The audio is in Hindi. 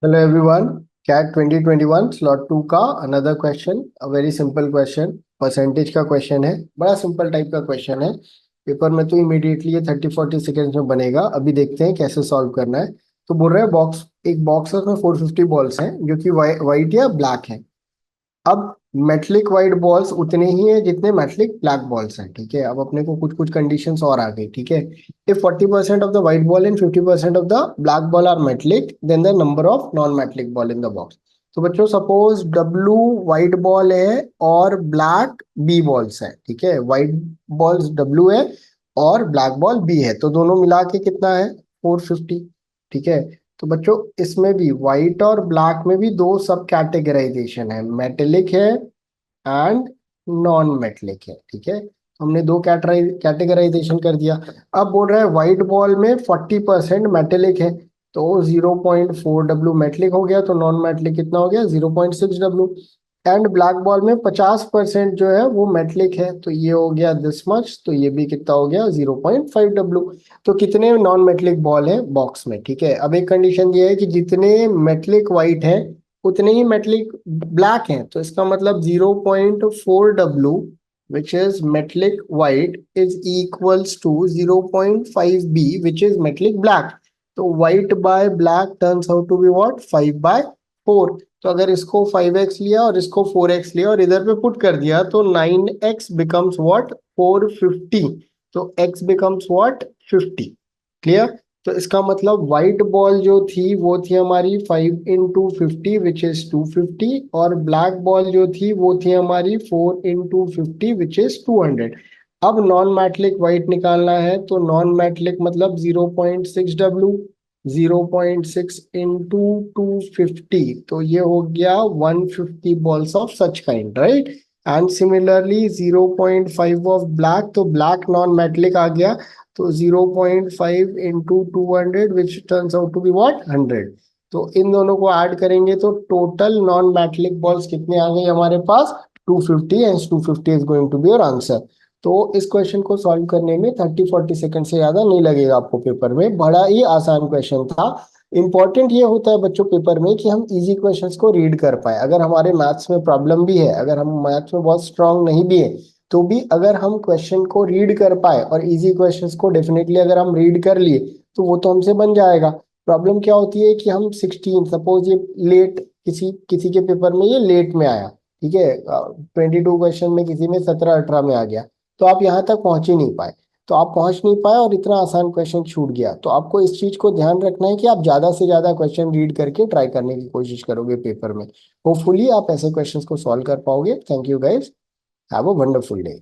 Hello everyone. कैट 2021 स्लॉट 2 का another question, a very simple question. Percentage का क्वेश्चन है, बड़ा सिंपल टाइप का क्वेश्चन है। पेपर में तो इमीडिएटली ये 30-40 सेकेंड्स में बनेगा। अभी देखते हैं कैसे सॉल्व करना है। तो बोल रहे हैं बॉक्स, एक बॉक्स है उसमें 450 बॉल्स हैं जो कि वाइट या ब्लैक है। अब मेटलिक वाइट बॉल्स उतने ही हैं जितने मेटलिक ब्लैक बॉल्स हैं। ठीक है, अब अपने को कुछ कुछ कंडीशंस और आ गई। ठीक है, if 40% of the white ball and 50% of the black ball are metallic, then the number of non metallic ball in the box. तो बच्चों सपोज डब्लू व्हाइट बॉल है और ब्लैक बी बॉल्स है। ठीक है, व्हाइट बॉल्स डब्लू है और ब्लैक बॉल बी है, तो दोनों मिला के कितना है? 450। ठीक है, तो बच्चों इसमें भी व्हाइट और ब्लैक में भी दो सब कैटेगराइजेशन है, मेटेलिक है एंड नॉन मेटेलिक है। ठीक है, तो हमने दो कैटेगराइजेशन कर दिया। अब बोल रहा है व्हाइट बॉल में 40% मेटेलिक है, तो 0.4 डब्ल्यू मेटेलिक हो गया, तो नॉन मेटेलिक कितना हो गया? 0.6 डब्ल्यू। एंड ब्लैक बॉल में 50% जो है वो मेटेलिक है, तो ये हो गया दिस मच, तो ये भी कितना हो गया? 0.5 डब्ल्यू। तो कितने नॉन मेटेलिक बॉल है बॉक्स में? ठीक है, अब एक कंडीशन ये है कि जितने मेटेलिक वाइट है उतने ही मेटेलिक ब्लैक हैं, तो इसका मतलब 0.4 W which is metallic white is equals to 0.5 B which is metallic black. तो white by black turns out to be what? 5/4। तो अगर इसको 5x लिया और इसको 4x लिया और इधर पे पुट कर दिया तो 9x बिकम्स व्हाट? 450। तो x बिकम्स व्हाट? 50। क्लियर? तो इसका मतलब व्हाइट बॉल जो थी वो थी हमारी 5 into 50 विच इज 250, और ब्लैक बॉल जो थी वो थी हमारी 4 into 50 विच इज 200। अब नॉन मैटलिक व्हाइट निकालना है, तो नॉन मैटलिक मतलब 0.6 डब्ल्यू। 0.6 into 250, तो ये हो गया 150 balls of such kind, right? And similarly 0.5 of black, तो ब्लैक नॉन मेटलिक आ गया, तो 0.5 into 200 which turns out to be what? 100। तो इन दोनों को ऐड करेंगे तो टोटल नॉन मेटलिक बॉल्स कितने आ गए हमारे पास? 250, and 250 is going to be your answer. तो इस क्वेश्चन को सॉल्व करने में 30-40 सेकंड से ज्यादा नहीं लगेगा आपको। पेपर में बड़ा ही आसान क्वेश्चन था। इंपॉर्टेंट ये होता है बच्चों पेपर में कि हम इजी क्वेश्चंस को रीड कर पाए। अगर हमारे मैथ्स में प्रॉब्लम भी है, अगर हम मैथ्स में बहुत स्ट्रांग नहीं भी है, तो भी अगर हम क्वेश्चन को रीड कर पाए, और इजी क्वेश्चंस को डेफिनेटली अगर हम रीड कर लिए तो वो तो हमसे बन जाएगा। प्रॉब्लम क्या होती है कि हम 16, सपोज ये लेट, किसी किसी के पेपर में ये लेट में आया। ठीक है, 22 क्वेश्चन में किसी में 17-18 में आ गया, तो आप यहाँ तक पहुंच ही नहीं पाए। तो आप पहुंच नहीं पाए और इतना आसान क्वेश्चन छूट गया, तो आपको इस चीज को ध्यान रखना है कि आप ज्यादा से ज्यादा क्वेश्चन रीड करके ट्राई करने की कोशिश करोगे पेपर में। होपफुली आप ऐसे क्वेश्चंस को सॉल्व कर पाओगे। Thank you guys, have a wonderful day.